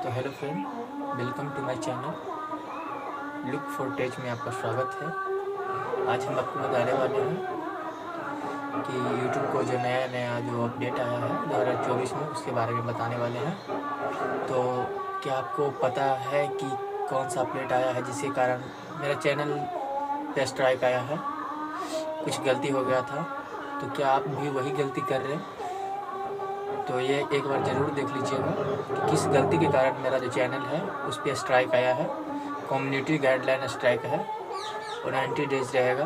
तो hello friend, welcome to my channel look for tech में आपका स्वागत है। आज हम आपको बताने वाले हैं कि यूट्यूब को जो नया नया जो अपडेट आया है 2024 में, उसके बारे में बताने वाले हैं। तो क्या आपको पता है कि कौन सा अपडेट आया है जिसके कारण मेरा चैनल पे स्ट्राइक आया है? कुछ गलती हो गया था, तो क्या आप भी वही गलती कर रहे हैं? तो ये एक बार ज़रूर देख लीजिएगा कि किस गलती के कारण मेरा जो चैनल है उस पर स्ट्राइक आया है। कम्युनिटी गाइडलाइन स्ट्राइक है और 90 डेज रहेगा,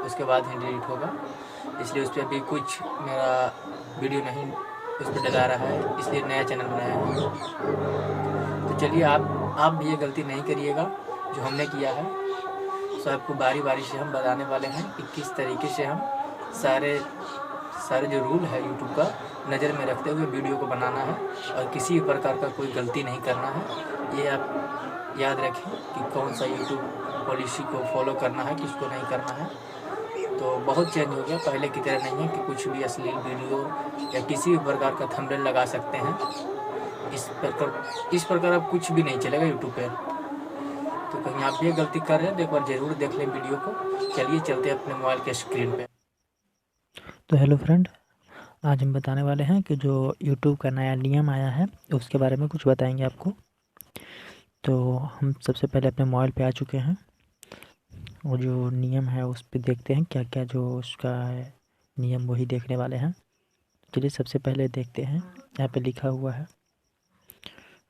उसके बाद ही डिलीट होगा। इसलिए उस पर अभी कुछ मेरा वीडियो नहीं उस पर डला रहा है, इसलिए नया चैनल बनाया है। तो चलिए आप भी ये गलती नहीं करिएगा जो हमने किया है। सो आपको बारी बारी से हम बताने वाले हैं कि किस तरीके से हम सारे जो रूल है यूट्यूब का नज़र में रखते हुए वीडियो को बनाना है और किसी भी प्रकार का कोई गलती नहीं करना है। ये आप याद रखें कि कौन सा यूट्यूब पॉलिसी को फॉलो करना है, किसको नहीं करना है। तो बहुत चेंज हो गया, पहले की तरह नहीं है कि कुछ भी अश्लील वीडियो या किसी भी प्रकार का थंबनेल लगा सकते हैं। इस प्रकार अब कुछ भी नहीं चलेगा यूट्यूब पर। तो कहीं आप ये गलती कर रहे हैं तो एक बार ज़रूर देख लें वीडियो को। चलिए चलते हैं अपने मोबाइल के स्क्रीन पे। तो हेलो फ्रेंड, आज हम बताने वाले हैं कि जो यूट्यूब का नया नियम आया है उसके बारे में कुछ बताएंगे आपको। तो हम सबसे पहले अपने मोबाइल पे आ चुके हैं और जो नियम है उस पर देखते हैं क्या क्या जो उसका है नियम, वही देखने वाले हैं। चलिए सबसे पहले देखते हैं, यहाँ पे लिखा हुआ है,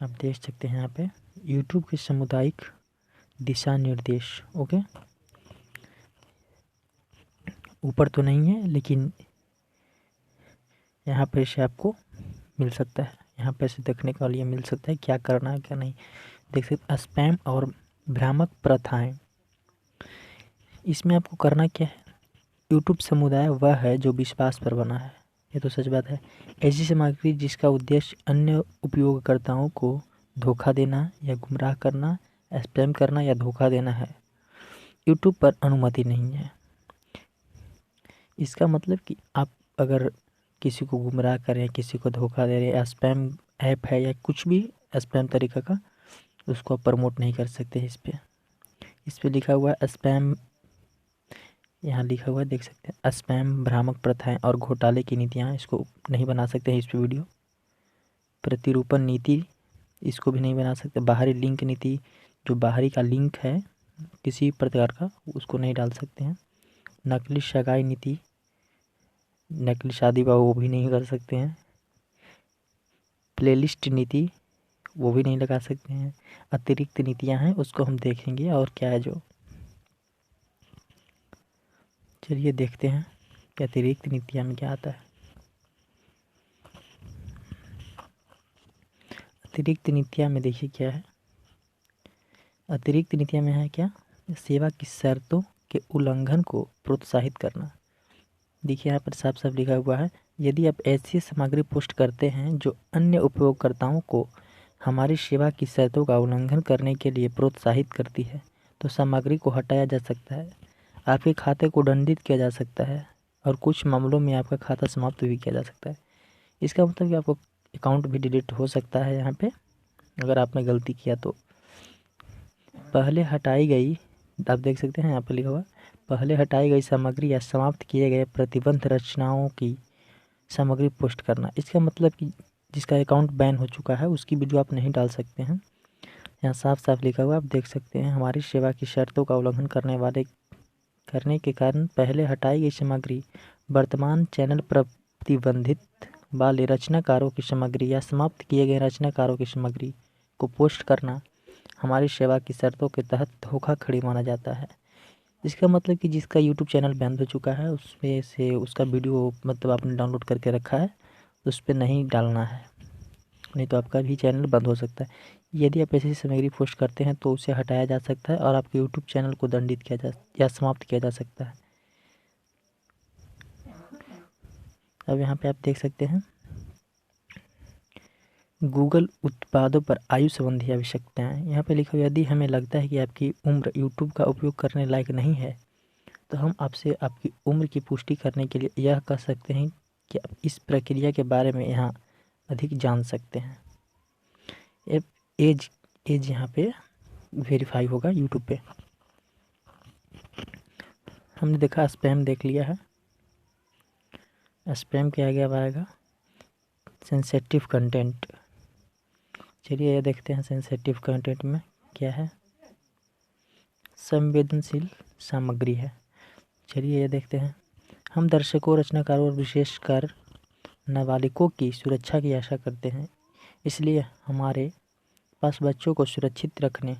आप देख सकते हैं यहाँ पे यूट्यूब के सामुदायिक दिशा निर्देश। ओके, ऊपर तो नहीं है लेकिन यहाँ पर से आपको मिल सकता है, यहाँ पे से देखने के लिए मिल सकता है क्या करना है क्या नहीं। देख सकते स्पैम और भ्रामक प्रथाएं, इसमें आपको करना क्या है। यूट्यूब समुदाय वह है जो विश्वास पर बना है, ये तो सच बात है। ऐसी सामग्री जिसका उद्देश्य अन्य उपयोगकर्ताओं को धोखा देना या गुमराह करना, स्पैम करना या धोखा देना है, यूट्यूब पर अनुमति नहीं है। इसका मतलब कि आप अगर किसी को गुमराह करें, किसी को धोखा दे रहे हैं, स्पैम ऐप है या कुछ भी स्पैम तरीका का, उसको आप प्रमोट नहीं कर सकते। इस पे लिखा हुआ है स्पैम, यहाँ लिखा हुआ है देख सकते हैं, स्पैम, भ्रामक प्रथाएं और घोटाले की नीतियाँ, इसको नहीं बना सकते हैं इस पे वीडियो। प्रतिरूपण नीति, इसको भी नहीं बना सकते। बाहरी लिंक नीति, जो बाहरी का लिंक है किसी प्रकार का, उसको नहीं डाल सकते हैं। नकली सगाई नीति, नकली शादी विवाह वो भी नहीं कर सकते हैं। प्लेलिस्ट नीति, वो भी नहीं लगा सकते हैं। अतिरिक्त नीतियाँ हैं, उसको हम देखेंगे और क्या है जो। चलिए देखते हैं कि अतिरिक्त नीतियाँ में क्या आता है। अतिरिक्त नीतियाँ में देखिए क्या है। अतिरिक्त नीतियाँ में है क्या, सेवा की शर्तों के उल्लंघन को प्रोत्साहित करना। देखिए यहाँ पर साफ साफ लिखा हुआ है, यदि आप ऐसी सामग्री पोस्ट करते हैं जो अन्य उपयोगकर्ताओं को हमारी सेवा की शर्तों का उल्लंघन करने के लिए प्रोत्साहित करती है, तो सामग्री को हटाया जा सकता है, आपके खाते को दंडित किया जा सकता है और कुछ मामलों में आपका खाता समाप्त भी किया जा सकता है। इसका मतलब कि आपको अकाउंट भी डिलीट हो सकता है यहाँ पे अगर आपने गलती किया तो। पहले हटाई गई, आप देख सकते हैं यहाँ पर लिखा हुआ, पहले हटाई गई सामग्री या समाप्त किए गए प्रतिबंध रचनाओं की सामग्री पोस्ट करना। इसका मतलब कि जिसका अकाउंट बैन हो चुका है उसकी वीडियो आप नहीं डाल सकते हैं। यहाँ साफ साफ लिखा हुआ आप देख सकते हैं, हमारी सेवा की शर्तों का उल्लंघन करने के कारण पहले हटाई गई सामग्री वर्तमान चैनल प्रतिबंधित वाले रचनाकारों की सामग्री या समाप्त किए गए रचनाकारों की सामग्री को पोस्ट करना हमारी सेवा की शर्तों के तहत धोखाधड़ी माना जाता है। इसका मतलब कि जिसका यूट्यूब चैनल बैन हो चुका है उसमें से उसका वीडियो मतलब आपने डाउनलोड करके रखा है, उस पर नहीं डालना है, नहीं तो आपका भी चैनल बंद हो सकता है। यदि आप ऐसी सामग्री पोस्ट करते हैं तो उसे हटाया जा सकता है और आपके यूट्यूब चैनल को दंडित किया जा या समाप्त किया जा सकता है। अब यहाँ पे आप देख सकते हैं, गूगल उत्पादों पर आयु संबंधी आवश्यकताएं। यहाँ पे लिखा हुआ, यदि हमें लगता है कि आपकी उम्र यूट्यूब का उपयोग करने लायक नहीं है तो हम आपसे आपकी उम्र की पुष्टि करने के लिए यह कह सकते हैं कि आप इस प्रक्रिया के बारे में यहाँ अधिक जान सकते हैं। एज यहाँ पे वेरीफाई होगा यूट्यूब पे। हमने देखा स्पैम देख लिया है, स्पैम के आगे अब आएगा सेंसिटिव कंटेंट। चलिए ये देखते हैं सेंसिटिव कंटेंट में क्या है। संवेदनशील सामग्री है। चलिए ये देखते हैं। हम दर्शकों, रचनाकारों और विशेषकर नाबालिगों की सुरक्षा की आशा करते हैं, इसलिए हमारे पास बच्चों को सुरक्षित रखने,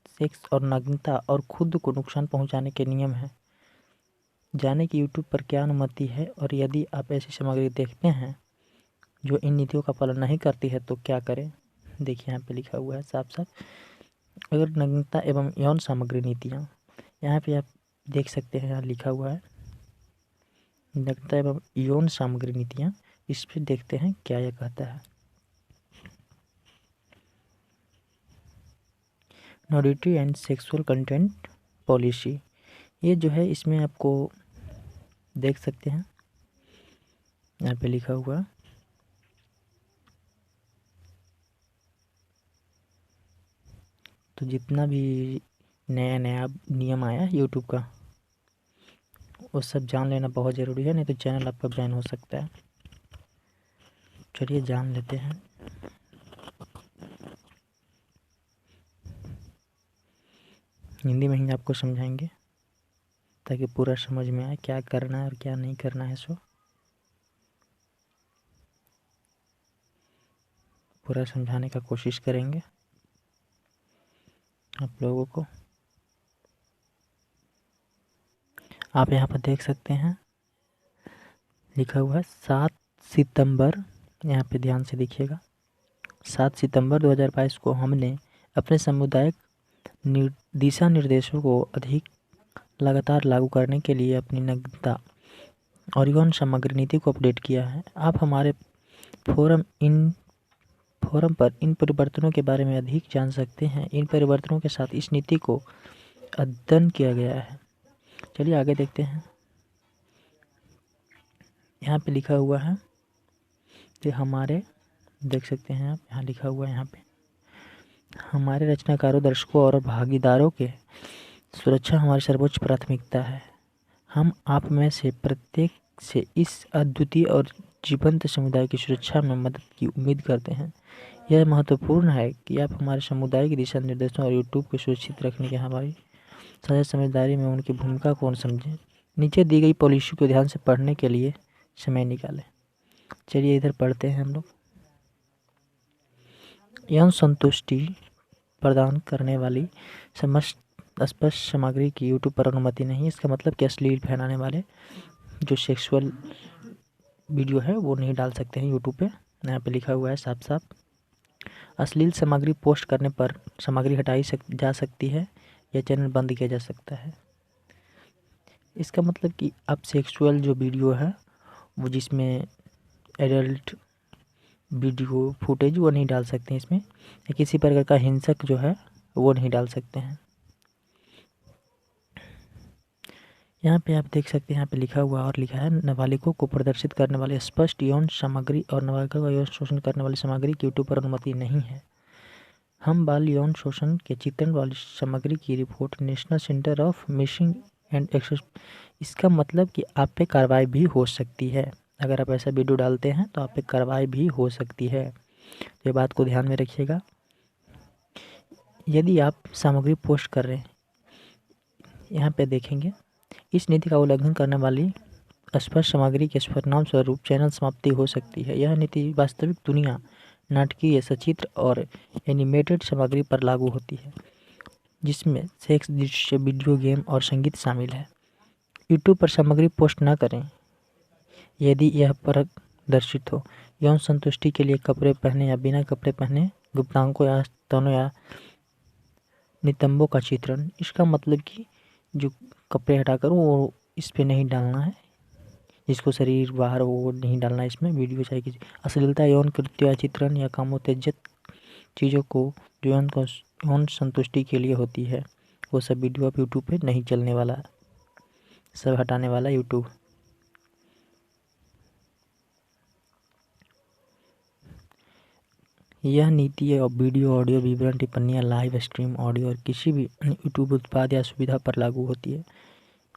सेक्स और नग्नता और खुद को नुकसान पहुंचाने के नियम हैं। जाने कि यूट्यूब पर क्या अनुमति है और यदि आप ऐसी सामग्री देखते हैं जो इन नीतियों का पालन नहीं करती है तो क्या करें। देखिए यहाँ पे लिखा हुआ है साफ साफ, अगर नग्नता एवं यौन सामग्री नीतियाँ, यहाँ पे आप देख सकते हैं, यहाँ लिखा हुआ है नग्नता एवं यौन सामग्री नीतियाँ। इस पर देखते हैं क्या यह कहता है। Nudity and sexual content policy, ये जो है इसमें आपको देख सकते हैं यहाँ पे लिखा हुआ, तो जितना भी नया नया नियम आया यूट्यूब का वो सब जान लेना बहुत ज़रूरी है, नहीं तो चैनल आपका बैन हो सकता है। चलिए जान लेते हैं। हिंदी में ही आपको समझाएंगे ताकि पूरा समझ में आए क्या करना है और क्या नहीं करना है। सो पूरा समझाने का कोशिश करेंगे आप लोगों को। आप यहाँ पर देख सकते हैं लिखा हुआ है 7 सितंबर, यहाँ पे ध्यान से देखिएगा। 7 सितंबर 2022 को हमने अपने सामुदायिक दिशा निर्देशों को अधिक लगातार लागू करने के लिए अपनी नग्नता और यौन सामग्री नीति को अपडेट किया है। आप हमारे फोरम पर इन परिवर्तनों के बारे में अधिक जान सकते हैं। इन परिवर्तनों के साथ इस नीति को अद्यतन किया गया है। चलिए आगे देखते हैं। यहाँ पे लिखा हुआ है कि हमारे, देख सकते हैं आप, यहाँ लिखा हुआ है यहाँ पे, हमारे रचनाकारों, दर्शकों और भागीदारों के सुरक्षा हमारी सर्वोच्च प्राथमिकता है। हम आप में से प्रत्येक से इस अद्वितीय और जीवंत समुदाय की सुरक्षा में मदद की उम्मीद करते हैं। यह महत्वपूर्ण है कि आप हमारे समुदाय के दिशा निर्देशों और यूट्यूब को सुरक्षित रखने की हमारी साझा समझदारी में उनकी भूमिका को समझें। नीचे दी गई पॉलिसी को ध्यान से पढ़ने के लिए समय निकालें। चलिए इधर पढ़ते हैं हम लोग। यौन संतुष्टि प्रदान करने वाली समस्त स्पष्ट सामग्री की यूट्यूब पर अनुमति नहीं। इसका मतलब कि अश्लील फैलाने वाले जो सेक्सुअल वीडियो है वो नहीं डाल सकते हैं यूट्यूब पे। यहाँ पे लिखा हुआ है साफ साफ, अश्लील सामग्री पोस्ट करने पर सामग्री हटाई जा सकती है या चैनल बंद किया जा सकता है। इसका मतलब कि आप सेक्सुअल जो वीडियो है वो जिसमें एडल्ट वीडियो फुटेज वो नहीं डाल सकते हैं इसमें, या किसी प्रकार का हिंसक जो है वो नहीं डाल सकते हैं। यहाँ पे आप देख सकते हैं, यहाँ पे लिखा हुआ और लिखा है नाबालिगों को प्रदर्शित करने वाले स्पष्ट यौन सामग्री और नाबालिगों का यौन शोषण करने वाली सामग्री की यूट्यूब पर अनुमति नहीं है। हम बाल यौन शोषण के चित्रण वाली सामग्री की report national centre of missing and access, इसका मतलब कि आप पे कार्रवाई भी हो सकती है। अगर आप ऐसा वीडियो डालते हैं तो आप पे कार्रवाई भी हो सकती है। ये बात को ध्यान में रखिएगा। यदि आप सामग्री पोस्ट कर रहे हैं, यहाँ पे देखेंगे, इस नीति का उल्लंघन करने वाली स्पष्ट सामग्री के परिणाम स्वरूप चैनल समाप्ति हो सकती है। यह नीति वास्तविक दुनिया, नाटकीय, सचित्र और एनिमेटेड सामग्री पर लागू होती है, जिसमें सेक्स दृश्य, वीडियो गेम और संगीत शामिल है। यूट्यूब पर सामग्री पोस्ट न करें यदि यह प्रदर्शित हो। यौन संतुष्टि के लिए कपड़े पहने या बिना कपड़े पहने गुप्तांगों या स्तनों या नितंबों का चित्रण, इसका मतलब कि जो कपड़े हटाकर वो इस पे नहीं डालना है, जिसको शरीर बाहर वो नहीं डालना है इसमें वीडियो, चाहे किसी अश्लीलता, यौन कृत्य या चित्रण या कामोत्तेजक चीज़ों को जो यौन संतुष्टि के लिए होती है वो सब वीडियो आप यूट्यूब पे नहीं चलने वाला है, सब हटाने वाला यूट्यूब। यह नीति और वीडियो, ऑडियो, विवरण, टिप्पणियाँ, लाइव स्ट्रीम ऑडियो और किसी भी अन्य यूट्यूब उत्पाद या सुविधा पर लागू होती है।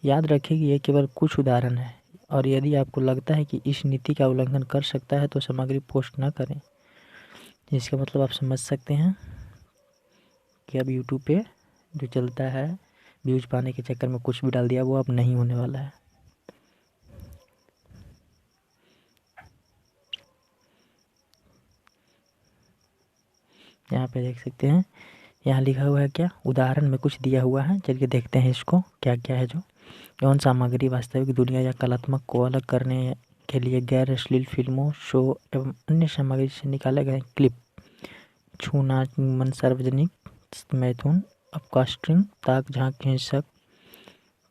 याद रखें कि ये केवल कुछ उदाहरण है और यदि आपको लगता है कि इस नीति का उल्लंघन कर सकता है तो सामग्री पोस्ट न करें। इसका मतलब आप समझ सकते हैं कि अब यूट्यूब पे जो चलता है व्यूज पाने के चक्कर में कुछ भी डाल दिया वो अब नहीं होने वाला है। यहाँ पे देख सकते हैं, यहाँ लिखा हुआ है क्या, उदाहरण में कुछ दिया हुआ है। चलिए देखते हैं इसको क्या क्या है। जो यौन सामग्री वास्तविक दुनिया या कलात्मक को अलग करने के लिए गैर अश्लील फिल्मों, शो एवं अन्य सामग्री से निकाले गए क्लिप, छूना, चुम्बन, सार्वजनिक मैथुन, अपकास्टिंग, ताक झांक, हिंसक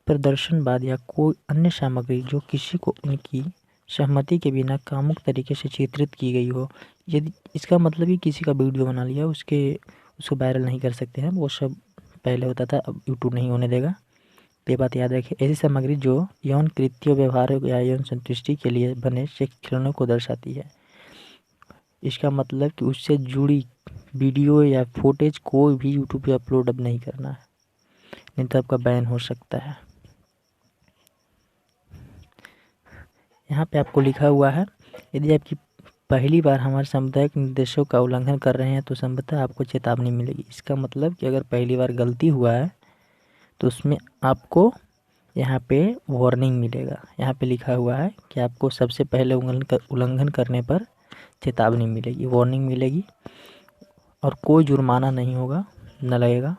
प्रदर्शनवाद या कोई अन्य सामग्री जो किसी को उनकी सहमति के बिना कामुक तरीके से चित्रित की गई हो। यदि इसका मतलब ही किसी का वीडियो बना लिया उसको वायरल नहीं कर सकते हैं, वो सब पहले होता था, अब यूट्यूब नहीं होने देगा। ये बात याद रखें। ऐसी सामग्री जो यौन कृत्यों, व्यवहारों या यौन संतुष्टि के लिए बने सेक्स खिलौनों को दर्शाती है। इसका मतलब कि उससे जुड़ी वीडियो या फुटेज कोई भी यूट्यूब पे अपलोड अब नहीं करना है, नहीं तो आपका बैन हो सकता है। यहाँ पे आपको लिखा हुआ है, यदि आपकी पहली बार हमारे सामुदायिक निर्देशों का उल्लंघन कर रहे हैं तो संभवतः आपको चेतावनी मिलेगी। इसका मतलब कि अगर पहली बार गलती हुआ है तो उसमें आपको यहाँ पे वार्निंग मिलेगा। यहाँ पे लिखा हुआ है कि आपको सबसे पहले उल्लंघन करने पर चेतावनी मिलेगी, वार्निंग मिलेगी और कोई जुर्माना नहीं होगा, न लगेगा।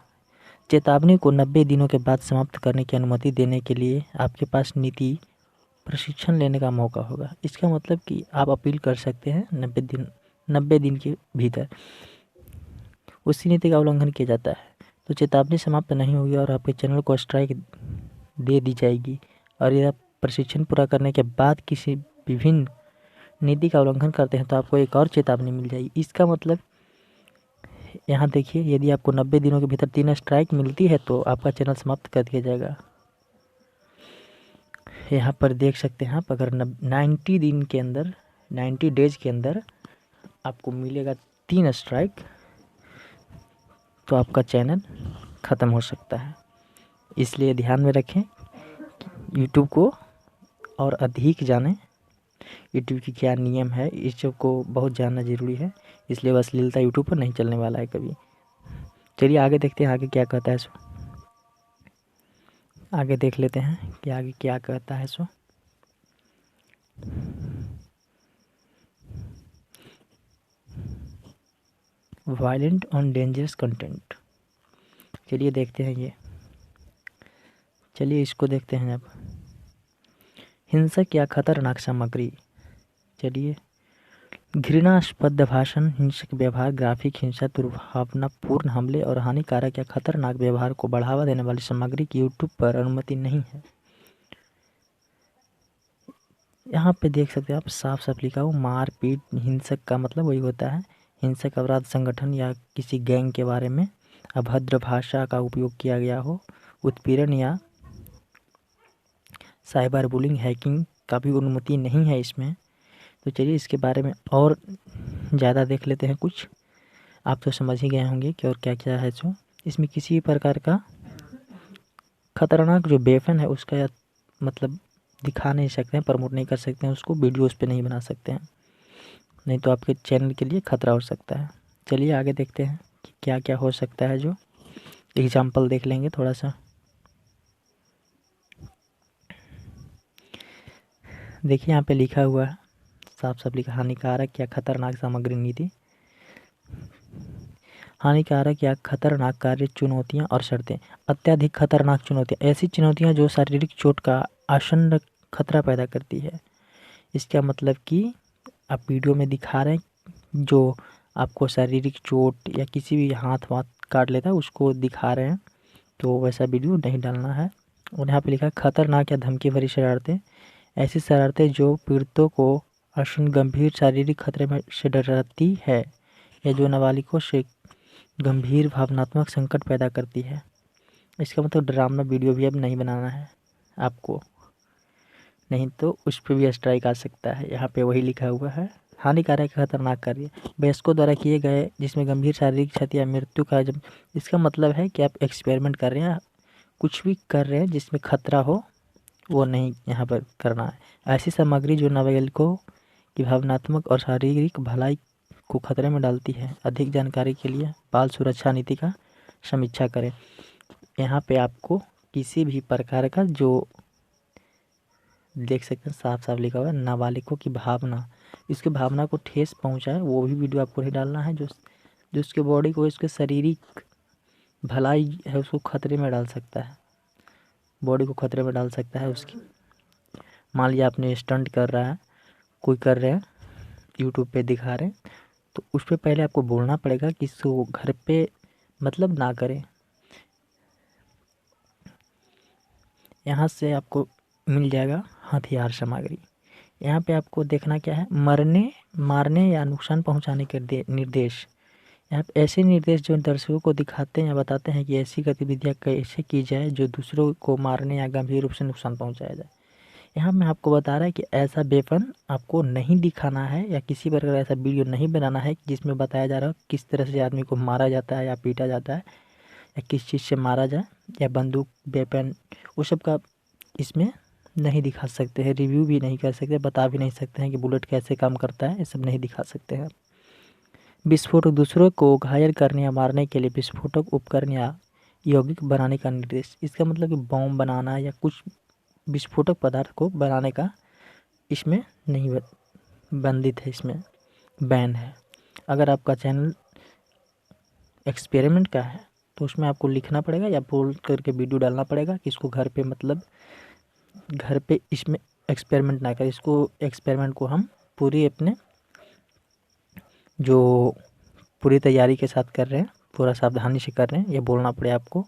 चेतावनी को 90 दिनों के बाद समाप्त करने की अनुमति देने के लिए आपके पास नीति प्रशिक्षण लेने का मौका होगा। इसका मतलब कि आप अपील कर सकते हैं 90 दिन के भीतर। उसी नीति का उल्लंघन किया जाता है तो चेतावनी समाप्त नहीं होगी और आपके चैनल को स्ट्राइक दे दी जाएगी। और यदि आप प्रशिक्षण पूरा करने के बाद किसी विभिन्न नीति का उल्लंघन करते हैं तो आपको एक और चेतावनी मिल जाएगी। इसका मतलब यहाँ देखिए, यदि आपको 90 दिनों के भीतर 3 स्ट्राइक मिलती है तो आपका चैनल समाप्त कर दिया जाएगा। यहाँ पर देख सकते हैं आप, अगर 90 दिन के अंदर, 90 डेज के अंदर आपको मिलेगा 3 स्ट्राइक तो आपका चैनल ख़त्म हो सकता है। इसलिए ध्यान में रखें, यूट्यूब को और अधिक जानें, यूट्यूब की क्या नियम है इस सब को बहुत जानना ज़रूरी है। इसलिए बस अश्लीलता यूट्यूब पर नहीं चलने वाला है कभी। चलिए आगे देखते हैं आगे क्या कहता है सो। आगे देख लेते हैं कि आगे क्या कहता है सो। वायलेंट ऑन डेंजरस कंटेंट, चलिए देखते हैं ये। चलिए इसको देखते हैं अब। हिंसक या खतरनाक सामग्री, चलिए। घृणास्पद भाषण, हिंसक व्यवहार, ग्राफिक हिंसा, दुर्भावनापूर्ण हमले और हानिकारक या खतरनाक व्यवहार को बढ़ावा देने वाली सामग्री की यूट्यूब पर अनुमति नहीं है। यहाँ पे देख सकते हैं आप, साफ साफ लिखा हो मारपीट। हिंसक का मतलब वही होता है, हिंसक अपराध संगठन या किसी गैंग के बारे में अभद्र भाषा का उपयोग किया गया हो, उत्पीड़न या साइबर बुलिंग, हैकिंग का भी अनुमति नहीं है इसमें। तो चलिए इसके बारे में और ज़्यादा देख लेते हैं कुछ। आप तो समझ ही गए होंगे कि और क्या क्या है। जो इसमें किसी भी प्रकार का खतरनाक जो वेपन है उसका या मतलब दिखा नहीं सकते हैं, प्रमोट नहीं कर सकते हैं उसको, वीडियो उस पर नहीं बना सकते हैं, नहीं तो आपके चैनल के लिए खतरा हो सकता है। चलिए आगे देखते हैं कि क्या क्या हो सकता है। जो एग्जाम्पल देख लेंगे थोड़ा सा। देखिए यहाँ पे लिखा हुआ है, साफ साफ लिखा, हानिकारक या खतरनाक सामग्री नीति। हानिकारक या खतरनाक कार्य, चुनौतियाँ और शर्तें। अत्यधिक खतरनाक चुनौतियाँ, ऐसी चुनौतियाँ जो शारीरिक चोट का आसन्न खतरा पैदा करती है। इसका मतलब कि आप वीडियो में दिखा रहे हैं जो आपको शारीरिक चोट या किसी भी हाथ वाथ काट लेता है उसको दिखा रहे हैं, तो वैसा वीडियो नहीं डालना है। और यहाँ पे लिखा है खतरनाक या धमकी भरी शरारतें, ऐसी शरारतें जो पीड़ितों को आसन्न गंभीर शारीरिक खतरे में से डराती है या जो नाबालिगों से गंभीर भावनात्मक संकट पैदा करती है। इसका मतलब ड्रामा वीडियो भी अब नहीं बनाना है आपको, नहीं तो उस पर भी स्ट्राइक आ सकता है। यहाँ पे वही लिखा हुआ है, हानिकारक खतरनाक कार्य वयस्कों द्वारा किए गए जिसमें गंभीर शारीरिक क्षति या मृत्यु का जब इसका मतलब है कि आप एक्सपेरिमेंट कर रहे हैं, कुछ भी कर रहे हैं जिसमें खतरा हो वो नहीं यहाँ पर करना है। ऐसी सामग्री जो नाबालिगों की भावनात्मक और शारीरिक भलाई को खतरे में डालती है। अधिक जानकारी के लिए बाल सुरक्षा नीति का समीक्षा करें। यहाँ पे आपको किसी भी प्रकार का जो देख सकते हैं साफ साफ लिखा हुआ है नाबालिगों की भावना, इसकी भावना को ठेस पहुँचाए वो भी वीडियो आपको नहीं डालना है। जो जो उसके बॉडी को, इसके शारीरिक भलाई है उसको खतरे में डाल सकता है, बॉडी को खतरे में डाल सकता है उसकी। मान लिया आपने स्टंट कर रहा है, कोई कर रहे हैं यूट्यूब पे दिखा रहे हैं, तो उस पर पहले आपको बोलना पड़ेगा कि इसको घर पे मतलब ना करें। यहाँ से आपको मिल जाएगा हथियार सामग्री। यहाँ पे आपको देखना क्या है, मरने मारने या नुकसान पहुँचाने के निर्देश। यहाँ पे ऐसे निर्देश जो दर्शकों को दिखाते हैं या बताते हैं कि ऐसी गतिविधियाँ कैसे की जाए जो दूसरों को मारने या गंभीर रूप से नुकसान पहुँचाया जाए। यहाँ में आपको बता रहा है कि ऐसा वेपन आपको नहीं दिखाना है या किसी प्रकार ऐसा वीडियो नहीं बनाना है जिसमें बताया जा रहा है किस तरह से आदमी को मारा जाता है या पीटा जाता है या किस चीज़ से मारा जाए या बंदूक वेपन वो सब का इसमें नहीं दिखा सकते हैं, रिव्यू भी नहीं कर सकते, बता भी नहीं सकते हैं कि बुलेट कैसे काम करता है, ये सब नहीं दिखा सकते हैं। विस्फोटक दूसरों को घायल करने या मारने के लिए विस्फोटक उपकरण या यौगिक बनाने का निर्देश। इसका मतलब कि बॉम्ब बनाना या कुछ विस्फोटक पदार्थ को बनाने का इसमें नहीं बंदित है, इसमें बैन है। अगर आपका चैनल एक्सपेरिमेंट का है तो उसमें आपको लिखना पड़ेगा या बोल करके वीडियो डालना पड़ेगा कि इसको घर पे मतलब घर पे इसमें एक्सपेरिमेंट ना करें। इसको एक्सपेरिमेंट को हम पूरी अपने जो पूरी तैयारी के साथ कर रहे हैं, पूरा सावधानी से कर रहे हैं, ये बोलना पड़े आपको।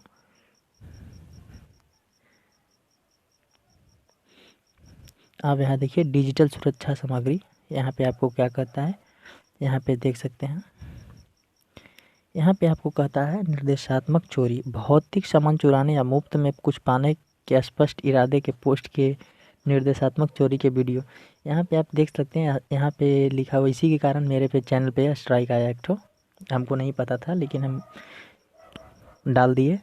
आप यहाँ देखिए डिजिटल सुरक्षा सामग्री, यहाँ पे आपको क्या कहता है, यहाँ पे देख सकते हैं। यहाँ पे आपको कहता है निर्देशात्मक चोरी, भौतिक सामान चुराने या मुफ्त में कुछ पाने के स्पष्ट इरादे के पोस्ट के निर्देशात्मक चोरी के वीडियो। यहाँ पे आप देख सकते हैं, यहाँ पे लिखा हुआ इसी के कारण मेरे पे चैनल पे स्ट्राइक आया एक ठो, हमको नहीं पता था लेकिन हम डाल दिए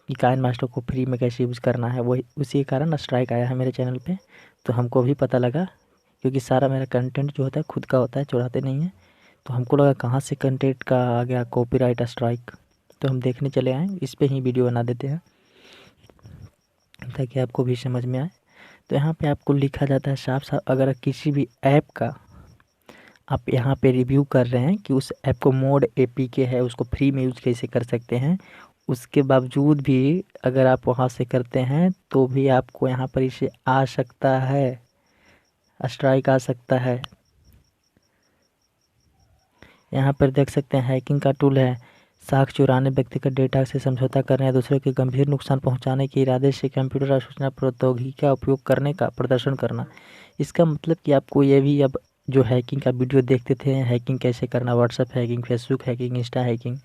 कि काइन मास्टर को फ्री में कैसे यूज़ करना है, वही उसी के कारण स्ट्राइक आया है मेरे चैनल पे। तो हमको भी पता लगा क्योंकि सारा मेरा कंटेंट जो होता है खुद का होता है, चुराते नहीं है। तो हमको लगा कहाँ से कंटेंट का आ गया कॉपीराइट स्ट्राइक, तो हम देखने चले आए, इस पे ही वीडियो बना देते हैं ताकि आपको भी समझ में आए। तो यहाँ पे आपको लिखा जाता है साफ साफ, अगर किसी भी ऐप का आप यहाँ पे रिव्यू कर रहे हैं कि उस ऐप को मोड एपीके है उसको फ्री में यूज़ कैसे कर सकते हैं, उसके बावजूद भी अगर आप वहाँ से करते हैं तो भी आपको यहाँ पर इसे आ सकता है, स्ट्राइक आ सकता है। यहाँ पर देख सकते हैं हैकिंग का टूल है, साख चुराने, व्यक्तिगत डेटा से समझौता करने या दूसरे के गंभीर नुकसान पहुँचाने के इरादे से कंप्यूटर और सूचना प्रौद्योगिकी का उपयोग करने का प्रदर्शन करना। इसका मतलब कि आपको ये भी अब जो हैकिंग का वीडियो देखते थे, हैकिंग कैसे करना, WhatsApp hacking, Facebook hacking, Insta hacking,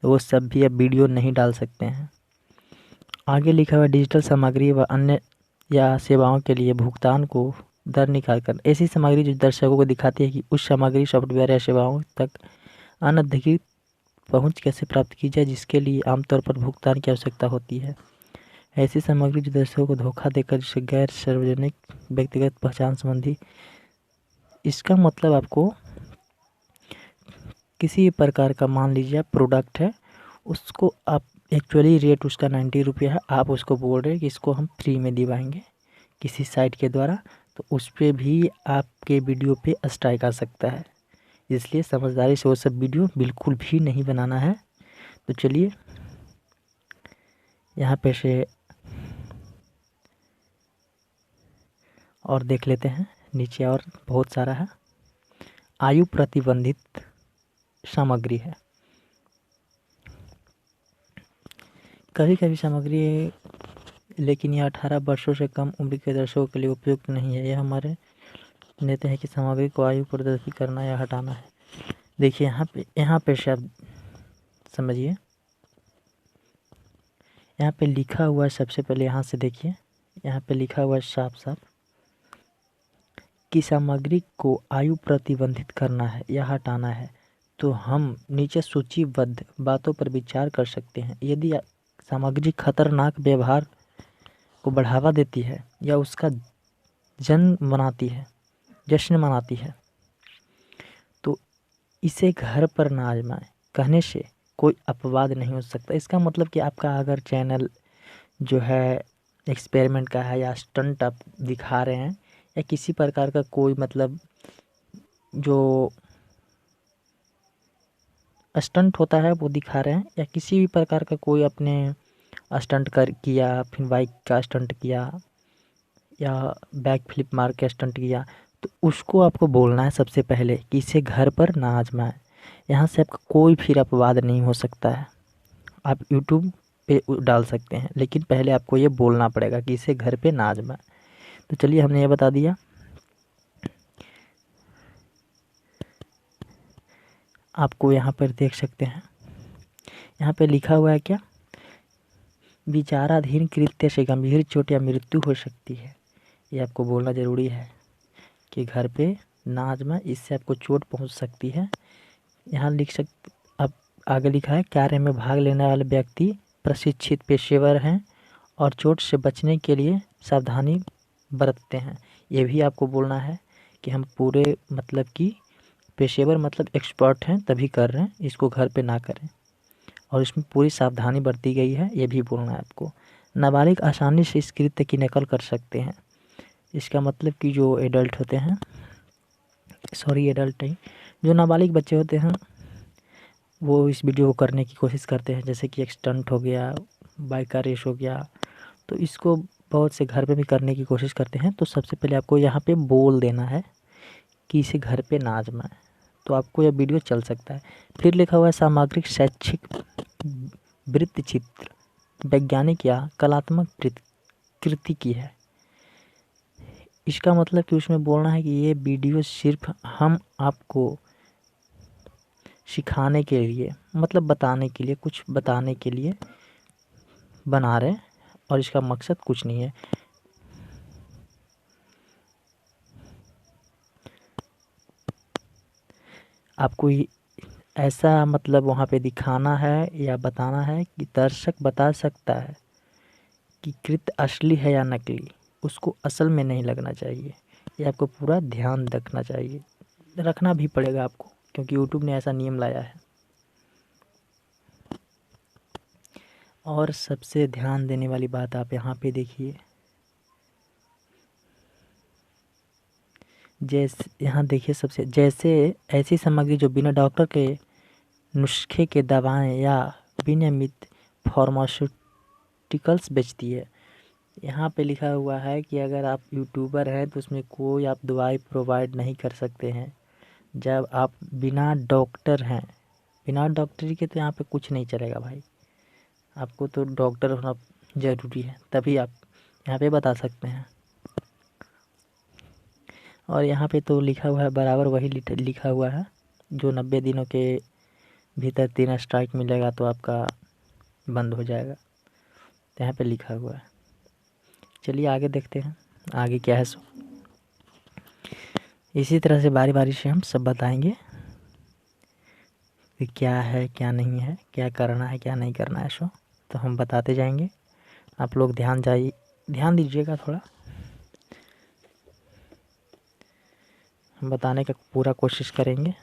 वो सब भी अब वीडियो नहीं डाल सकते हैं। आगे लिखा हुआ डिजिटल सामग्री व अन्य या सेवाओं के लिए भुगतान को दर निकाल कर, ऐसी सामग्री जो दर्शकों को दिखाती है कि उस सामग्री सॉफ्टवेयर या सेवाओं तक अनधिकृत पहुंच कैसे प्राप्त की जाए जिसके लिए आमतौर पर भुगतान की आवश्यकता होती है। ऐसी सामग्री जो दर्शकों को धोखा देकर जिसे गैर सार्वजनिक व्यक्तिगत पहचान संबंधी, इसका मतलब आपको किसी प्रकार का मान लीजिए आप प्रोडक्ट है, उसको आप एक्चुअली रेट उसका 90 रुपये है, आप उसको बोल रहे हैं कि इसको हम फ्री में दिवाएंगे किसी साइट के द्वारा, तो उस पर भी आपके वीडियो पे स्ट्राइक आ सकता है। इसलिए समझदारी से वो सब वीडियो बिल्कुल भी नहीं बनाना है। तो चलिए यहाँ पे से और देख लेते हैं, नीचे और बहुत सारा है। आयु प्रतिबंधित सामग्री है, कभी कभी सामग्री लेकिन यह 18 वर्षों से कम उम्र के दर्शकों के लिए उपयुक्त नहीं है। यह हमारे लेते हैं कि सामग्री को आयु प्रदर्शित करना या हटाना है। देखिए यहाँ पे शब्द समझिए, यहाँ पे लिखा हुआ है, सबसे पहले यहाँ से देखिए, यहाँ पे लिखा हुआ है साफ साफ की सामग्री को आयु प्रतिबंधित करना है या हटाना है तो हम नीचे सूचीबद्ध बातों पर विचार कर सकते हैं। यदि सामग्री खतरनाक व्यवहार को बढ़ावा देती है या उसका जश्न मनाती है तो इसे घर पर ना आजमाएं। कहने से कोई अपवाद नहीं हो सकता। इसका मतलब कि आपका अगर चैनल जो है एक्सपेरिमेंट का है या स्टंट आप दिखा रहे हैं या किसी प्रकार का कोई मतलब जो स्टंट होता है वो दिखा रहे हैं या किसी भी प्रकार का कोई अपने स्टंट कर किया, फिर बाइक का स्टंट किया या बैक फ्लिप मार के स्टंट किया तो उसको आपको बोलना है सबसे पहले कि इसे घर पर ना आजमाएं। यहाँ से आपका कोई फिर अपवाद नहीं हो सकता है। आप यूट्यूब पे डाल सकते हैं लेकिन पहले आपको ये बोलना पड़ेगा कि इसे घर पे ना आजमाएं। तो चलिए हमने ये बता दिया। आपको यहाँ पर देख सकते हैं, यहाँ पे लिखा हुआ है क्या, विचाराधीन कृत्य से गंभीर चोट या मृत्यु हो सकती है। ये आपको बोलना ज़रूरी है कि घर पे ना आजमाएं, इससे आपको चोट पहुंच सकती है। यहाँ अब आगे लिखा है कार्य में भाग लेने वाले व्यक्ति प्रशिक्षित पेशेवर हैं और चोट से बचने के लिए सावधानी बरतते हैं। ये भी आपको बोलना है कि हम पूरे मतलब कि पेशेवर मतलब एक्सपर्ट हैं तभी कर रहे हैं, इसको घर पे ना करें और इसमें पूरी सावधानी बरती गई है, ये भी बोलना है आपको। नाबालिग आसानी से इस कृत्य की नकल कर सकते हैं। इसका मतलब कि जो एडल्ट होते हैं, सॉरी एडल्ट नहीं, जो नाबालिग बच्चे होते हैं वो इस वीडियो को करने की कोशिश करते हैं। जैसे कि एक स्टंट हो गया, बाइक का रेस हो गया, तो इसको बहुत से घर पे भी करने की कोशिश करते हैं। तो सबसे पहले आपको यहाँ पे बोल देना है कि इसे घर पे ना आजमाएं, तो आपको यह वीडियो चल सकता है। फिर लिखा हुआ है सामग्रिक शैक्षिक वृत्त चित्र वैज्ञानिक या कलात्मक कृति की है। इसका मतलब कि उसमें बोलना है कि ये वीडियो सिर्फ हम आपको सिखाने के लिए मतलब बताने के लिए, कुछ बताने के लिए बना रहे हैं और इसका मकसद कुछ नहीं है। आपको ऐसा मतलब वहाँ पे दिखाना है या बताना है कि दर्शक बता सकता है कि कृत्य असली है या नकली, उसको असल में नहीं लगना चाहिए। ये आपको पूरा ध्यान रखना चाहिए, रखना भी पड़ेगा आपको क्योंकि यूट्यूब ने ऐसा नियम लाया है। और सबसे ध्यान देने वाली बात आप यहाँ पे देखिए, जैसे यहाँ देखिए सबसे जैसे ऐसी सामग्री जो बिना डॉक्टर के नुस्खे के दवाएं या विनियमित फार्मास्यूटिकल्स बेचती है। यहाँ पे लिखा हुआ है कि अगर आप यूट्यूबर हैं तो उसमें कोई आप दवाई प्रोवाइड नहीं कर सकते हैं जब आप बिना डॉक्टर हैं। बिना डॉक्टरी के तो यहाँ पे कुछ नहीं चलेगा भाई, आपको तो डॉक्टर होना ज़रूरी है तभी आप यहाँ पे बता सकते हैं। और यहाँ पे तो लिखा हुआ है बराबर वही लिखा हुआ है, जो 90 दिनों के भीतर 3 स्ट्राइक मिलेगा तो आपका बंद हो जाएगा, तो यहाँ पे लिखा हुआ है। चलिए आगे देखते हैं आगे क्या है। सो इसी तरह से बारी बारी से हम सब बताएंगे कि क्या है क्या नहीं है, क्या करना है क्या नहीं करना है। सो तो हम बताते जाएंगे, आप लोग ध्यान दीजिएगा थोड़ा, हम बताने का पूरा कोशिश करेंगे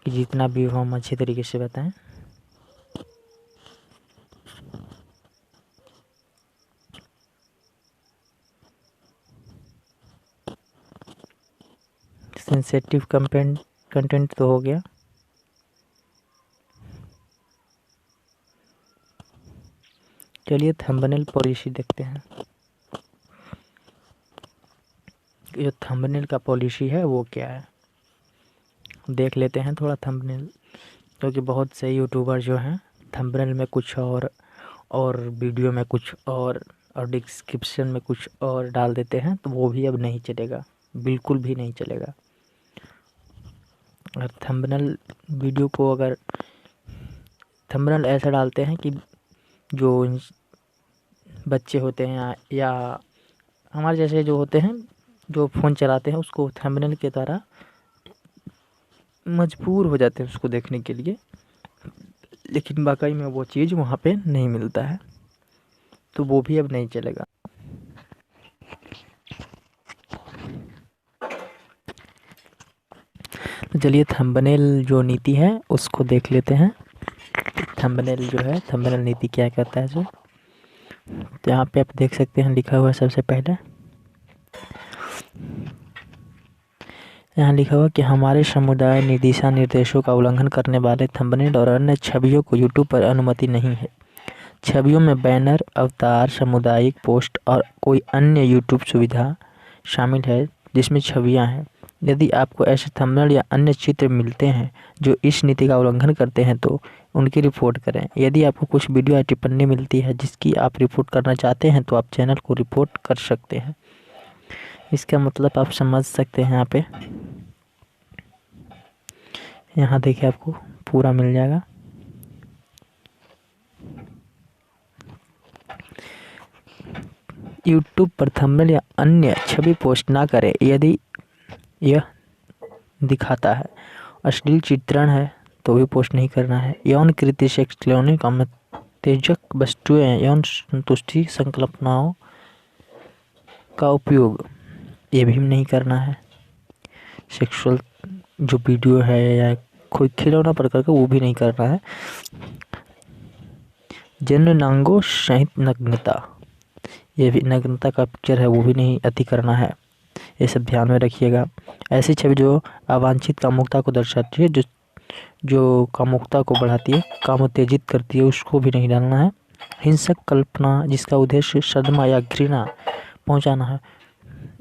कि जितना भी हो हम अच्छे तरीके से बताएं। सेंसिटिव कंटेंट तो हो गया। चलिए थंबनेल पॉलिसी देखते हैं। जो थंबनेल का पॉलिसी है वो क्या है देख लेते हैं थोड़ा थंबनेल, क्योंकि बहुत से यूट्यूबर जो हैं थंबनेल में कुछ और वीडियो में कुछ और डिस्क्रिप्शन में कुछ और डाल देते हैं, तो वो भी अब नहीं चलेगा, बिल्कुल भी नहीं चलेगा। और थंबनेल वीडियो को अगर थंबनेल ऐसा डालते हैं कि जो बच्चे होते हैं या हमारे जैसे जो होते हैं जो फ़ोन चलाते हैं उसको थंबनेल के द्वारा मजबूर हो जाते हैं उसको देखने के लिए, लेकिन वाकई में वो चीज़ वहाँ पे नहीं मिलता है, तो वो भी अब नहीं चलेगा। तो चलिए थंबनेल जो नीति है उसको देख लेते हैं। थंबनेल जो है, थंबनेल नीति क्या कहता है जो, तो यहाँ पे आप देख सकते हैं लिखा हुआ है सबसे पहले, यहाँ लिखा हुआ कि हमारे समुदाय दिशा निर्देशों का उल्लंघन करने वाले थंबनेल और अन्य छवियों को यूट्यूब पर अनुमति नहीं है। छवियों में बैनर, अवतार, सामुदायिक पोस्ट और कोई अन्य यूट्यूब सुविधा शामिल है जिसमें छवियां हैं। यदि आपको ऐसे थंबनेल या अन्य चित्र मिलते हैं जो इस नीति का उल्लंघन करते हैं तो उनकी रिपोर्ट करें। यदि आपको कुछ वीडियो या टिप्पणी मिलती है जिसकी आप रिपोर्ट करना चाहते हैं तो आप चैनल को रिपोर्ट कर सकते हैं। इसका मतलब आप समझ सकते हैं। यहाँ पे यहाँ देखिए आपको पूरा मिल जाएगा। यूट्यूब पर थंबनेल या अन्य छवि पोस्ट ना करें यदि यह दिखाता है अश्लील चित्रण है तो भी पोस्ट नहीं करना है। यौन कृत्य, सेक्स, खिलौने, कामोत्तेजक वस्तुएं, यौन संतुष्टि संकल्पनाओं का उपयोग ये भी नहीं करना है। सेक्सुअल जो वीडियो है या कोई खिलौना प्रकार का वो भी नहीं करना है। जननांगों सहित नग्नता, ये भी नग्नता का पिक्चर है वो भी नहीं अति करना है। ये सब ध्यान में रखिएगा। ऐसी छवि जो अवांछित कामुकता को दर्शाती है, जो कामुकता को बढ़ाती है, काम उत्तेजित करती है, उसको भी नहीं डालना है। हिंसक कल्पना जिसका उद्देश्य सदमा या घृणा पहुंचाना है,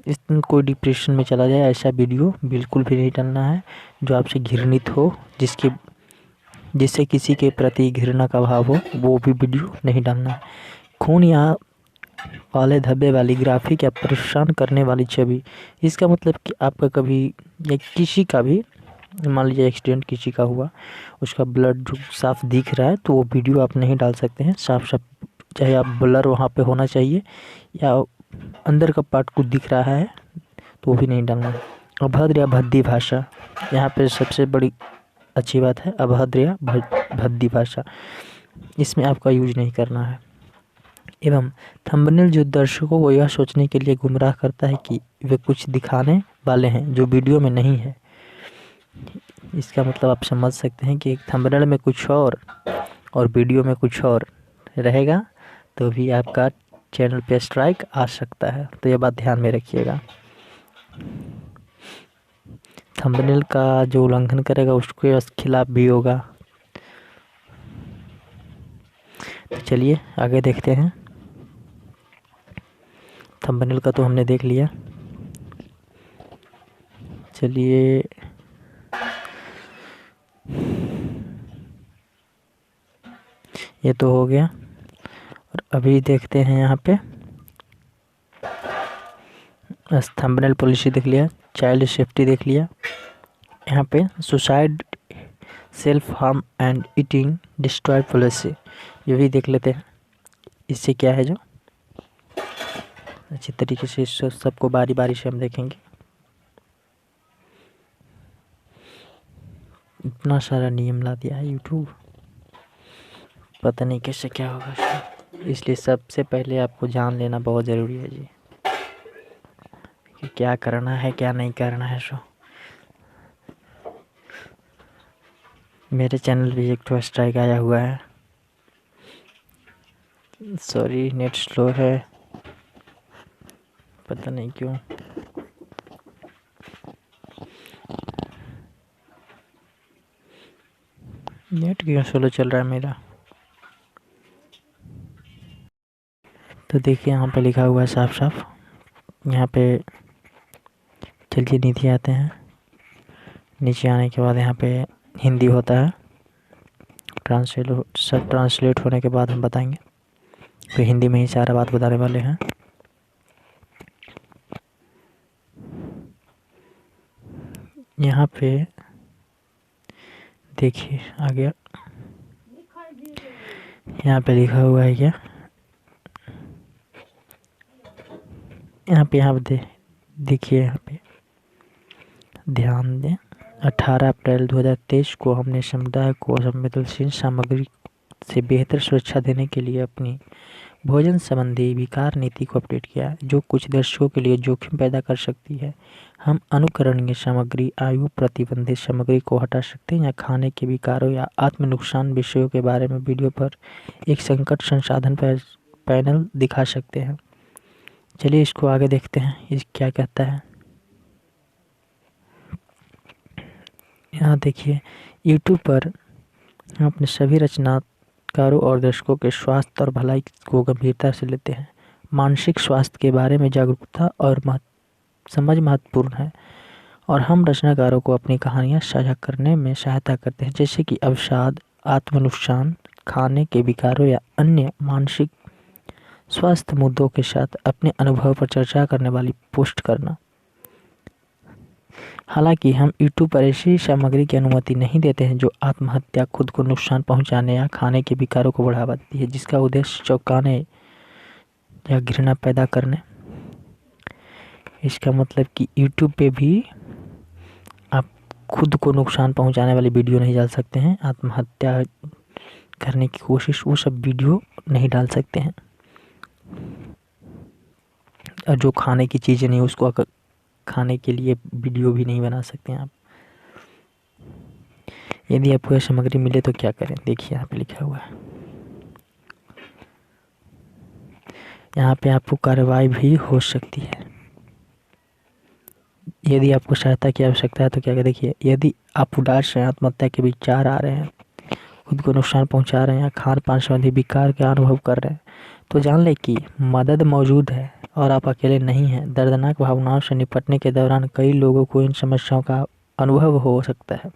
इस कोई डिप्रेशन में चला जाए ऐसा वीडियो बिल्कुल भी नहीं डालना है। जो आपसे घृणित हो, जिससे किसी के प्रति घृणा का भाव हो, वो भी वीडियो नहीं डालना है। खून या काले धब्बे वाली, ग्राफिक या परेशान करने वाली छवि, इसका मतलब कि आपका कभी या किसी का भी मान लीजिए एक्सीडेंट किसी का हुआ, उसका ब्लड जो साफ दिख रहा है तो वो वीडियो आप नहीं डाल सकते हैं। साफ साफ चाहे आप ब्लर वहाँ पे होना चाहिए या अंदर का पार्ट कुछ दिख रहा है तो वो भी नहीं डालना है। अभद्र या भद्दी भाषा, यहाँ पे सबसे बड़ी अच्छी बात है अभद्र या भद्दी भाषा, इसमें आपका यूज नहीं करना है। एवं थंबनेल जो दर्शकों को यह सोचने के लिए गुमराह करता है कि वे कुछ दिखाने वाले हैं जो वीडियो में नहीं है। इसका मतलब आप समझ सकते हैं कि एक थंबनेल में कुछ और वीडियो में कुछ और रहेगा तो भी आपका चैनल पे स्ट्राइक आ सकता है, तो ये बात ध्यान में रखिएगा। थंबनेल का जो उल्लंघन करेगा उसके खिलाफ भी होगा। तो चलिए आगे देखते हैं। थंबनेल का तो हमने देख लिया, चलिए ये तो हो गया। और अभी देखते हैं यहाँ पे थंबनेल पॉलिसी देख लिया, चाइल्ड सेफ्टी देख लिया। यहाँ पे suicide, self harm and eating destroy policy, ये भी देख लेते हैं। इससे क्या है जो अच्छी तरीके से इस सबको बारी बारी से हम देखेंगे। इतना सारा नियम ला दिया है यूट्यूब, पता नहीं कैसे क्या होगा, इसलिए सबसे पहले आपको जान लेना बहुत ज़रूरी है जी कि क्या करना है क्या नहीं करना है। सो मेरे चैनल पे एक तो स्ट्राइक आया हुआ है, सॉरी नेट स्लो है, पता नहीं क्यों। नेट क्यों स्लो चल रहा है मेरा। तो देखिए यहाँ पे लिखा हुआ है साफ साफ, यहाँ पे चलिए नीचे आते हैं। नीचे आने के बाद यहाँ पे हिंदी होता है, सब ट्रांसलेट होने के बाद हम बताएंगे। तो हिंदी में ही सारा बात बताने वाले हैं। यहाँ पे देखिए आ गया, यहाँ पे लिखा हुआ है क्या, यहाँ पे देखिए यहाँ पे ध्यान दें, 18 अप्रैल 2023 को हमने समुदाय को संवेदनशील सामग्री से बेहतर सुरक्षा देने के लिए अपनी भोजन संबंधी विकार नीति को अपडेट किया है, जो कुछ दर्शकों के लिए जोखिम पैदा कर सकती है। हम अनुकरणीय सामग्री, आयु प्रतिबंधित सामग्री को हटा सकते हैं या खाने के विकारों या आत्म नुकसान विषयों के बारे में वीडियो पर एक संकट संसाधन पैनल दिखा सकते हैं। चलिए इसको आगे देखते हैं, इस क्या कहता है। यहाँ देखिए, यूट्यूब पर हम अपने सभी रचनाकारों और दर्शकों के स्वास्थ्य और भलाई को गंभीरता से लेते हैं। मानसिक स्वास्थ्य के बारे में जागरूकता और समझ महत्वपूर्ण है, और हम रचनाकारों को अपनी कहानियाँ साझा करने में सहायता करते हैं, जैसे कि अवसाद, आत्म नुकसान, खाने के विकारों या अन्य मानसिक स्वास्थ्य मुद्दों के साथ अपने अनुभव पर चर्चा करने वाली पोस्ट करना। हालांकि हम यूट्यूब पर ऐसी सामग्री की अनुमति नहीं देते हैं जो आत्महत्या, खुद को नुकसान पहुंचाने या खाने के विकारों को बढ़ावा देती है, जिसका उद्देश्य चौंकाने या घृणा पैदा करने। इसका मतलब कि यूट्यूब पे भी आप खुद को नुकसान पहुंचाने वाली वीडियो नहीं डाल सकते हैं, आत्महत्या करने की कोशिश, वो सब वीडियो नहीं डाल सकते हैं। और जो खाने की चीज़ें नहीं, उसको खाने के लिए वीडियो भी नहीं बना सकते हैं आप। यदि आपको यह सामग्री मिले तो क्या करें, देखिए यहाँ पे लिखा हुआ है। यहाँ पे आपको कार्रवाई भी हो सकती है। यदि आपको सहायता की आवश्यकता है तो क्या करें, देखिए, यदि आप उदास हैं, आत्महत्या के विचार आ रहे हैं, खुद को नुकसान पहुंचा रहे हैं या खान पान संबंधी विकार का अनुभव कर रहे हैं, तो जान लें कि मदद मौजूद है और आप अकेले नहीं हैं। दर्दनाक भावनाओं से निपटने के दौरान कई लोगों को इन समस्याओं का अनुभव हो सकता है।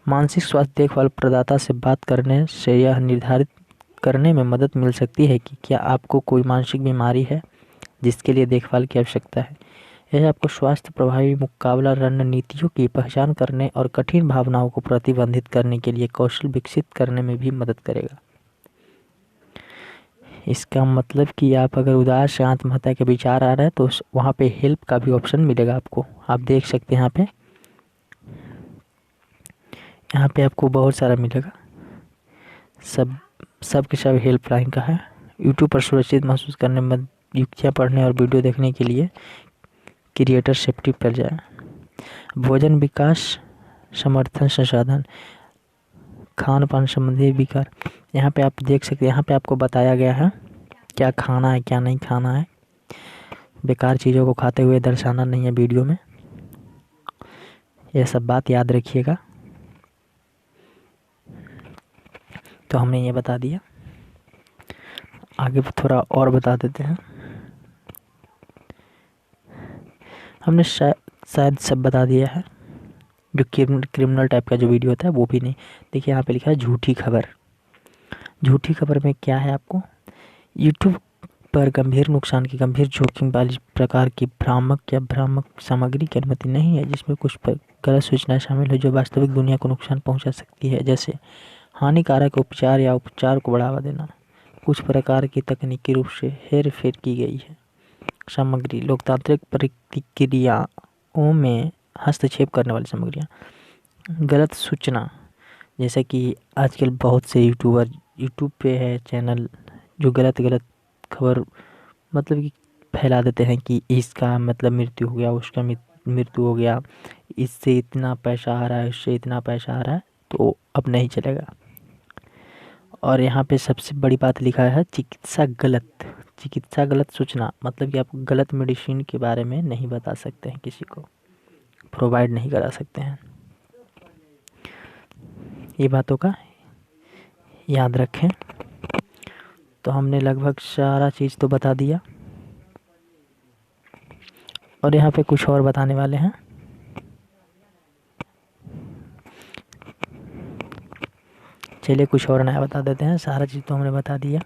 मानसिक स्वास्थ्य देखभाल प्रदाता से बात करने से यह निर्धारित करने में मदद मिल सकती है कि क्या आपको कोई मानसिक बीमारी है जिसके लिए देखभाल की आवश्यकता है। यह आपको स्वास्थ्य प्रभावी मुकाबला रणनीतियों की पहचान करने और कठिन भावनाओं को प्रतिबंधित करने के लिए कौशल विकसित करने में भी मदद करेगा। इसका मतलब कि आप अगर उदास या आत्महत्या के विचार आ रहा है तो वहाँ पे हेल्प का भी ऑप्शन मिलेगा आपको। आप देख सकते हैं यहाँ पे आपको बहुत सारा मिलेगा, सब के सब हेल्पलाइन का है। यूट्यूब पर सुरक्षित महसूस करने में युक्तियाँ पढ़ने और वीडियो देखने के लिए क्रिएटर सेफ्टी पर जाए। भोजन विकास समर्थन संसाधन, खान पान संबंधी विकार, यहाँ पे आप देख सकते हैं। यहाँ पे आपको बताया गया है क्या खाना है, क्या नहीं खाना है। बेकार चीज़ों को खाते हुए दर्शाना नहीं है वीडियो में, यह सब बात याद रखिएगा। तो हमने ये बता दिया, आगे थोड़ा और बता देते हैं। हमने शायद सब बता दिया है। जो क्रिमिनल टाइप का जो वीडियो होता है वो भी नहीं। देखिए यहाँ पे लिखा है झूठी खबर। झूठी खबर में क्या है, आपको यूट्यूब पर गंभीर नुकसान की, गंभीर जोखिम वाली प्रकार की भ्रामक सामग्री की अनुमति नहीं है, जिसमें कुछ गलत सूचनाएं शामिल है जो वास्तविक दुनिया को नुकसान पहुंचा सकती है, जैसे हानिकारक उपचार या उपचार को बढ़ावा देना। कुछ प्रकार की तकनीकी रूप से हेर फेर की गई है सामग्री, लोकतांत्रिक प्रतिक्रियाओं में हस्तक्षेप करने वाली सामग्रियाँ, गलत सूचना, जैसे कि आजकल बहुत से यूट्यूबर यूट्यूब पे है चैनल जो गलत खबर मतलब कि फैला देते हैं कि इसका मतलब मृत्यु हो गया, उसका मृत्यु हो गया, इससे इतना पैसा आ रहा है, इससे इतना पैसा आ रहा है, तो अब नहीं चलेगा। और यहाँ पे सबसे बड़ी बात लिखा है चिकित्सा गलत सूचना, मतलब कि आप गलत मेडिसिन के बारे में नहीं बता सकते हैं, किसी को प्रोवाइड नहीं करा सकते हैं। ये बातों का याद रखें। तो हमने लगभग सारा चीज़ तो बता दिया, और यहाँ पे कुछ और बताने वाले हैं। चलिए कुछ और नया बता देते हैं, सारा चीज़ तो हमने बता दिया।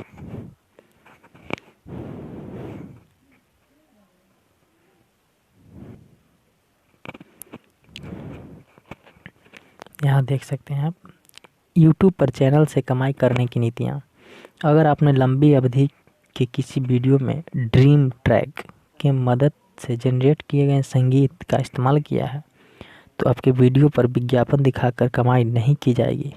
यहाँ देख सकते हैं आप, यूट्यूब पर चैनल से कमाई करने की नीतियाँ। अगर आपने लंबी अवधि के किसी वीडियो में ड्रीम ट्रैक की मदद से जनरेट किए गए संगीत का इस्तेमाल किया है तो आपके वीडियो पर विज्ञापन दिखाकर कमाई नहीं की जाएगी।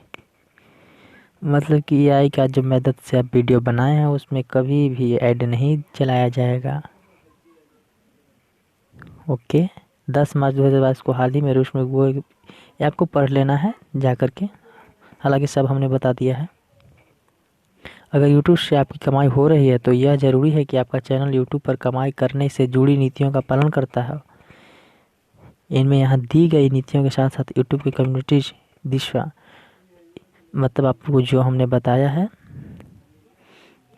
मतलब कि एआई का जो मदद से आप वीडियो बनाए हैं उसमें कभी भी ऐड नहीं चलाया जाएगा। ओके, 10 मार्च 2022 को हाल ही में रूस में वो ये आपको पढ़ लेना है जा कर के, हालांकि सब हमने बता दिया है। अगर यूट्यूब से आपकी कमाई हो रही है तो यह ज़रूरी है कि आपका चैनल यूट्यूब पर कमाई करने से जुड़ी नीतियों का पालन करता है। इनमें यहाँ दी गई नीतियों के साथ साथ यूट्यूब की कम्युनिटी दिशा, मतलब आपको जो हमने बताया है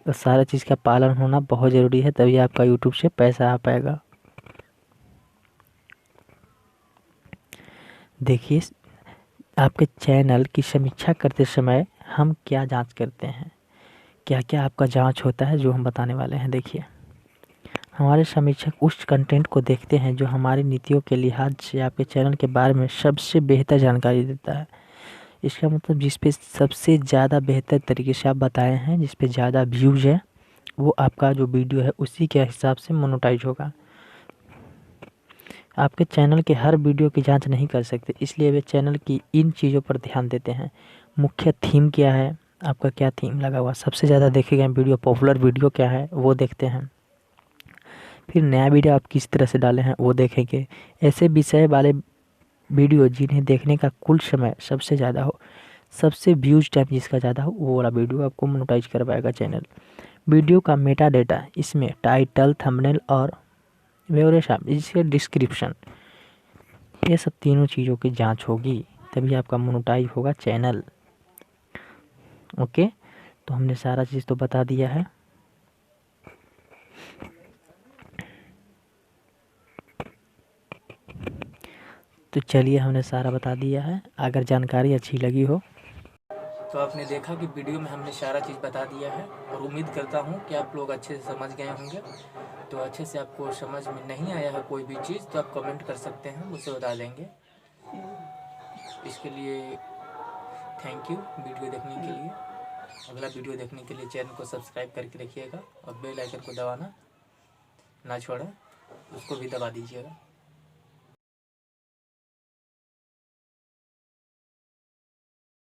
तो सारा चीज़ का पालन होना बहुत ज़रूरी है, तभी आपका यूट्यूब से पैसा आ पाएगा। देखिए, आपके चैनल की समीक्षा करते समय हम क्या जांच करते हैं, क्या क्या आपका जांच होता है जो हम बताने वाले हैं। देखिए, हमारे समीक्षक उस कंटेंट को देखते हैं जो हमारी नीतियों के लिहाज से आपके चैनल के बारे में सबसे बेहतर जानकारी देता है। इसका मतलब जिस पे सबसे ज़्यादा बेहतर तरीके से आप बताए हैं, जिस पे ज़्यादा व्यूज़ है, वो आपका जो वीडियो है उसी के हिसाब से मोनेटाइज होगा। आपके चैनल के हर वीडियो की जांच नहीं कर सकते, इसलिए वे चैनल की इन चीज़ों पर ध्यान देते हैं। मुख्य थीम क्या है, आपका क्या थीम लगा हुआ, सबसे ज़्यादा देखे गए वीडियो, पॉपुलर वीडियो क्या है वो देखते हैं। फिर नया वीडियो आप किस तरह से डाले हैं वो देखेंगे। ऐसे विषय वाले वीडियो जिन्हें देखने का कुल समय सबसे ज़्यादा हो, सबसे व्यूज टाइम जिसका ज़्यादा हो, वो वाला वीडियो आपको मोनेटाइज करवाएगा चैनल। वीडियो का मेटा डेटा, इसमें टाइटल, थंबनेल और व्यवसाय इसके डिस्क्रिप्शन, ये सब तीनों चीज़ों की जांच होगी तभी आपका मोनेटाइज होगा चैनल। ओके, तो हमने सारा चीज़ तो बता दिया है। तो चलिए, हमने सारा बता दिया है। अगर जानकारी अच्छी लगी हो तो आपने देखा कि वीडियो में हमने सारा चीज़ बता दिया है और उम्मीद करता हूँ कि आप लोग अच्छे से समझ गए होंगे। तो अच्छे से आपको समझ में नहीं आया है कोई भी चीज़ तो आप कमेंट कर सकते हैं, मुझसे बता देंगे। इसके लिए थैंक यू वीडियो देखने के लिए। अगला वीडियो देखने के लिए चैनल को सब्सक्राइब करके रखिएगा और बेल आइकन को दबाना ना छोड़ें, उसको भी दबा दीजिएगा।